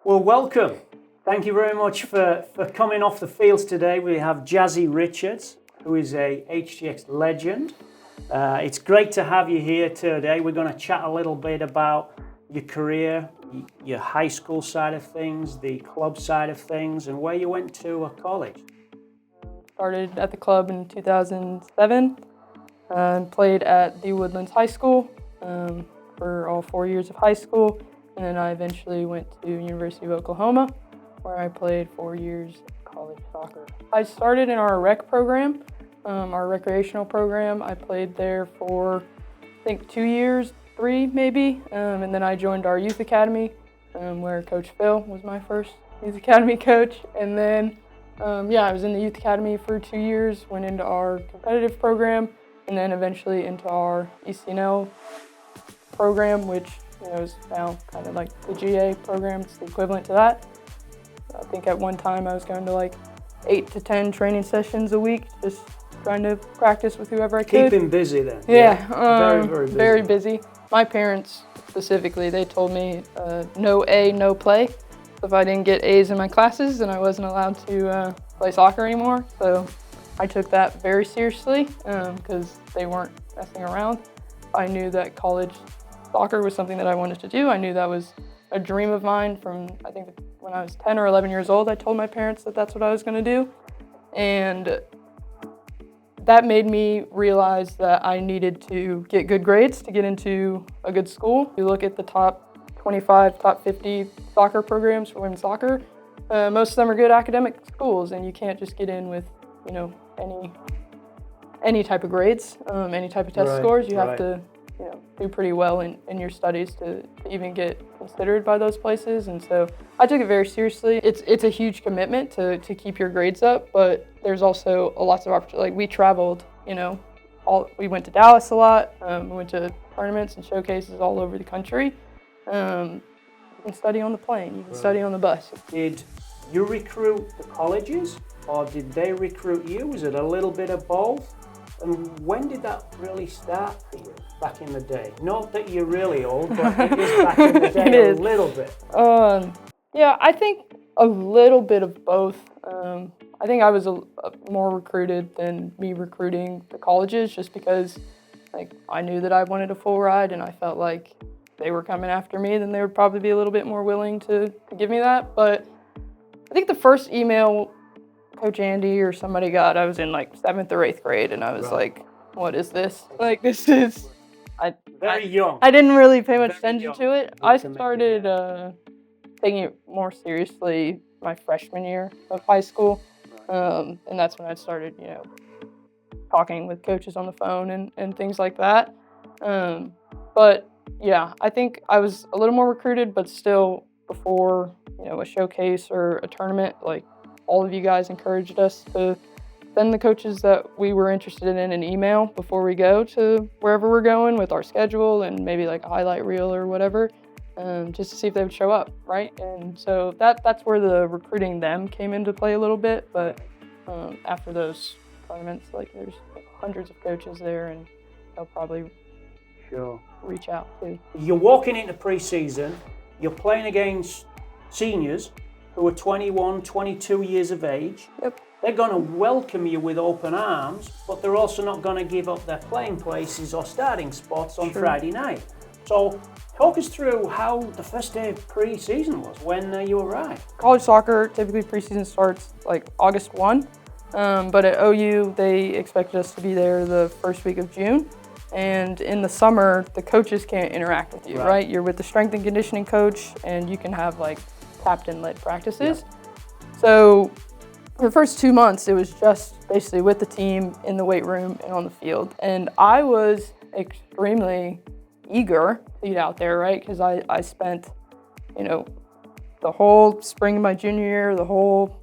Well, welcome. Thank you very much for coming off the fields today. We have Jazzy Richards, who is a HTX legend. It's great to have you here today. We're going to chat a little bit about your career, your high school side of things, the club side of things, and where you went to college. Started at the club in 2007, played at the Woodlands High School for all 4 years of high school, and then I eventually went to University of Oklahoma, where I played 4 years of college soccer. I started in our rec program, our recreational program. I played there for, I think, 2 years, 3 maybe, and then I joined our youth academy, where Coach Phil was my first youth academy coach, and then I was in the youth academy for 2 years, went into our competitive program, and then eventually into our ECNL program, which is now kind of like the GA program. It's the equivalent to that. I think at one time I was going to like 8 to 10 training sessions a week, just trying to practice with whoever I could. Keeping busy then. Yeah, very busy. Very busy. My parents specifically, they told me no A, no play. So if I didn't get A's in my classes, then I wasn't allowed to play soccer anymore. So I took that very seriously because they weren't messing around. I knew that college soccer was something that I wanted to do. I knew that was a dream of mine from, I think, when I was 10 or 11 years old. I told my parents that that's what I was going to do. And that made me realize that I needed to get good grades to get into a good school. You look at the top 25, top 50 soccer programs for women's soccer, most of them are good academic schools, and you can't just get in with, any type of grades, any type of test scores. You have to, do pretty well in your studies to even get considered by those places. And so I took it very seriously. It's a huge commitment to keep your grades up, but there's also lots of opportunity. Like we traveled, we went to Dallas a lot. We went to tournaments and showcases all over the country. You can study on the plane, you can study on the bus. Did you recruit the colleges, or did they recruit you? Was it a little bit of both? And when did that really start for you back in the day? Not that you're really old, but it is back in the day a little bit. I think a little bit of both. I think I was more recruited than me recruiting the colleges, just because I knew that I wanted a full ride, and I felt like they were coming after me, then they would probably be a little bit more willing to give me that. But I think the first email Coach Andy or somebody got, I was in 7th or 8th grade, and I was like, what is this? This is... Very young. I didn't really pay much attention to it. I started taking it more seriously my freshman year of high school, and that's when I started, talking with coaches on the phone and things like that. But yeah, I think I was a little more recruited, but still before, a showcase or a tournament, all of you guys encouraged us to send the coaches that we were interested in an email before we go to wherever we're going with our schedule and maybe a highlight reel or whatever, just to see if they would show up, right? And so that's where the recruiting them came into play a little bit. But after those tournaments, there's hundreds of coaches there, and they'll probably reach out too. You're walking into pre-season, you're playing against seniors who are 21, 22 years of age. Yep. They're going to welcome you with open arms, but they're also not going to give up their playing places or starting spots on Friday night. So talk us through how the first day of pre-season was when you arrived. College soccer, typically pre-season starts August 1, but at OU, they expected us to be there the first week of June. And in the summer, the coaches can't interact with you, right? You're with the strength and conditioning coach, and you can have captain-led practices. So for the first 2 months, it was just basically with the team in the weight room and on the field. And I was extremely eager to get out there, right? Because I spent, the whole spring of my junior year, the whole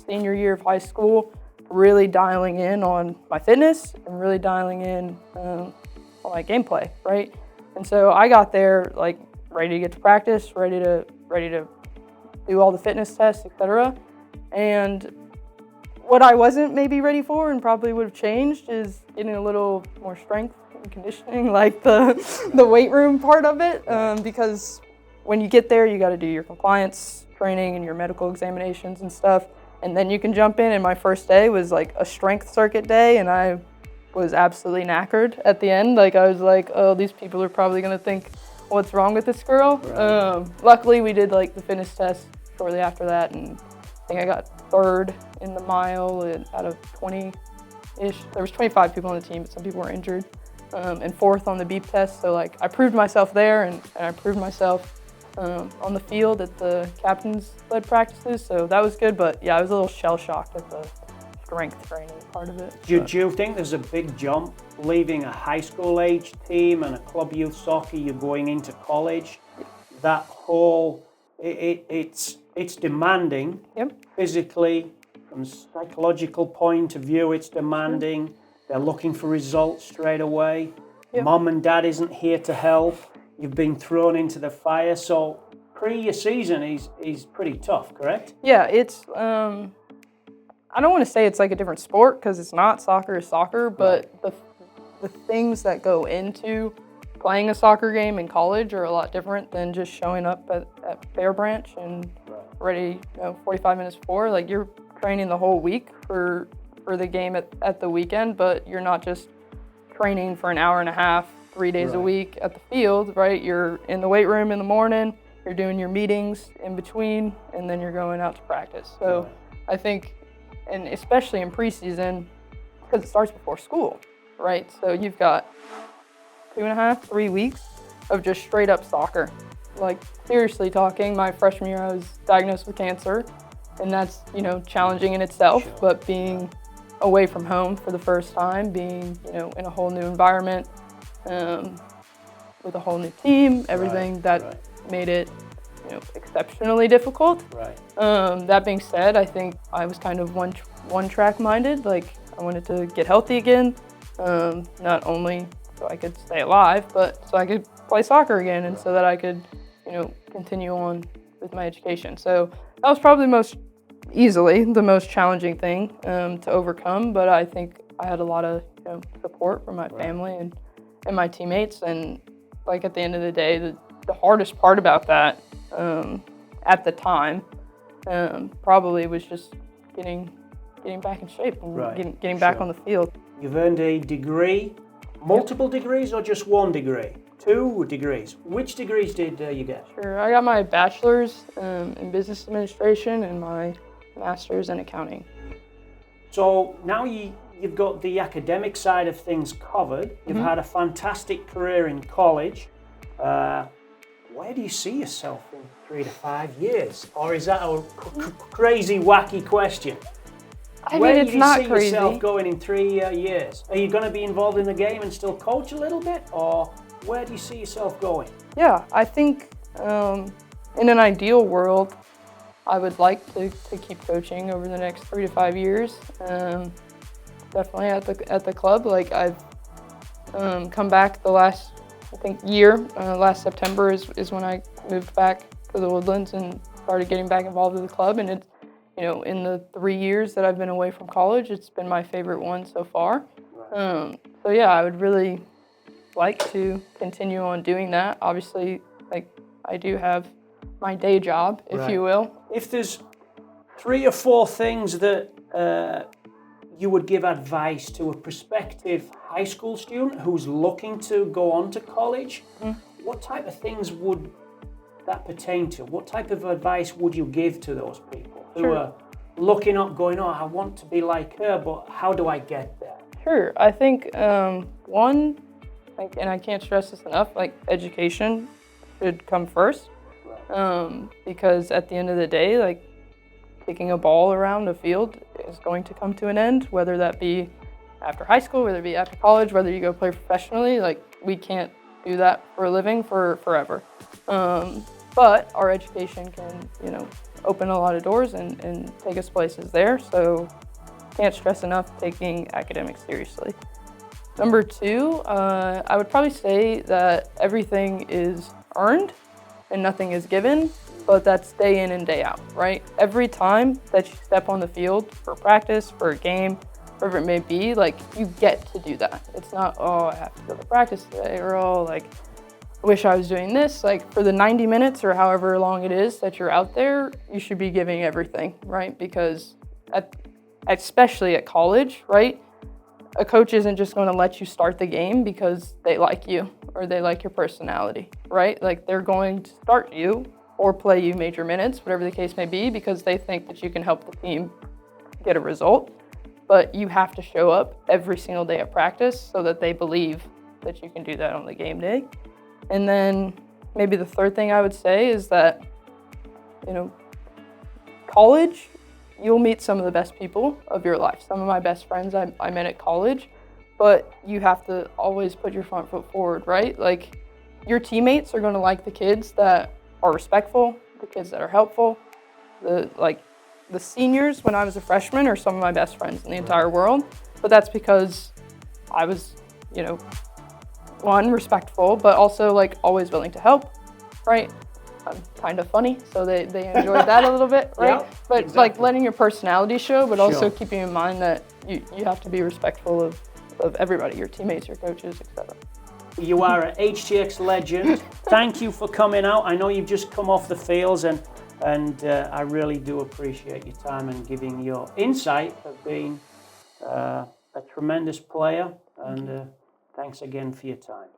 senior year of high school, really dialing in on my fitness and really dialing in on my gameplay, right? And so I got there ready to get to practice, ready to do all the fitness tests, etc. And what I wasn't maybe ready for and probably would have changed is getting a little more strength and conditioning, the weight room part of it, because when you get there, you got to do your compliance training and your medical examinations and stuff. And then you can jump in, and my first day was like a strength circuit day, and I was absolutely knackered at the end. Like I was like, oh, these people are probably gonna think, what's wrong with this girl? Right. Luckily we did like the fitness test shortly after that, and I think I got third in the mile out of 20-ish. There was 25 people on the team, but some people were injured. And fourth on the beep test. So like I proved myself there, and I proved myself on the field at the captain's led practices. So that was good, but yeah, I was a little shell shocked at the strength training part of it. Do you think there's a big jump leaving a high school age team and a club youth soccer, you're going into college? That whole, it's demanding. Yep. Physically, from a psychological point of view, it's demanding. They're looking for results straight away. Yep. Mom and dad isn't here to help. You've been thrown into the fire. So your season is pretty tough, correct? Yeah, it's, I don't want to say it's like a different sport, because it's not. Soccer is soccer, but the things that go into playing a soccer game in college are a lot different than just showing up at Fair Branch and ready 45 minutes before. Like you're training the whole week for the game at the weekend, but you're not just training for an hour and a half, 3 days a week at the field, right? You're in the weight room in the morning, you're doing your meetings in between, and then you're going out to practice. So I think, and especially in preseason, because it starts before school, right? So you've got 2.5, 3 weeks of just straight up soccer. Like seriously talking, my freshman year I was diagnosed with cancer, and that's, challenging in itself, but being away from home for the first time, being, in a whole new environment, with a whole new team, everything made it, exceptionally difficult. Right. That being said, I think I was kind of one track minded. Like I wanted to get healthy again, not only so I could stay alive, but so I could play soccer again, and so that I could, continue on with my education. So that was probably easily the most challenging thing to overcome. But I think I had a lot of support from my family and my teammates. And like at the end of the day, the hardest part about that at the time probably was just getting back in shape and getting back on the field. You've earned a degree, multiple degrees or just one degree? 2 degrees. Which degrees did you get? Sure, I got my bachelor's in business administration and my master's in accounting. So now you've got the academic side of things covered. You've had a fantastic career in college. Where do you see yourself in 3 to 5 years? Or is that a crazy, wacky question? Where do you see yourself going in 3 years? Are you going to be involved in the game and still coach a little bit? Or where do you see yourself going? Yeah, I think in an ideal world, I would like to keep coaching over the next 3 to 5 years. Definitely at the club. Like I've come back the last, I think, year. Last September is when I moved back to the Woodlands and started getting back involved with the club. And it's, in the 3 years that I've been away from college, it's been my favorite one so far. So yeah, I would really like to continue on doing that. Obviously, like I do have my day job, if you will. If there's 3 or 4 things that you would give advice to a prospective high school student who's looking to go on to college, what type of things would that pertain to? What type of advice would you give to those people who are looking up, going, oh, I want to be like her, but how do I get there? Sure. I think one, and I can't stress this enough, like education should come first. Because at the end of the day, like kicking a ball around a field is going to come to an end, whether that be after high school, whether it be after college, whether you go play professionally. Like we can't do that for a living forever. But our education can, open a lot of doors and take us places there. So can't stress enough taking academics seriously. Number 2, I would probably say that everything is earned and nothing is given, but that's day in and day out, right? Every time that you step on the field for practice, for a game, whatever it may be, like you get to do that. It's not, oh, I have to go to practice today, or oh, like wish I was doing this. Like for the 90 minutes or however long it is that you're out there, you should be giving everything, right? Because especially at college, right? A coach isn't just going to let you start the game because they like you or they like your personality, right? Like they're going to start you or play you major minutes, whatever the case may be, because they think that you can help the team get a result. But you have to show up every single day at practice so that they believe that you can do that on the game day. And then maybe the third thing I would say is that, college, you'll meet some of the best people of your life. Some of my best friends I met at college, but you have to always put your front foot forward, right? Like your teammates are going to like the kids that are respectful, the kids that are helpful. The seniors when I was a freshman are some of my best friends in the entire world, but that's because I was, one, respectful, but also like always willing to help, right? I'm kind of funny, so they enjoyed that a little bit, right? Yeah, but exactly. Like letting your personality show, but also Sure. keeping in mind that you have to be respectful of everybody, your teammates, your coaches, etc. You are an HTX legend. Thank you for coming out. I know you've just come off the fields, and I really do appreciate your time and giving your insight of being a tremendous player. And thanks again for your time.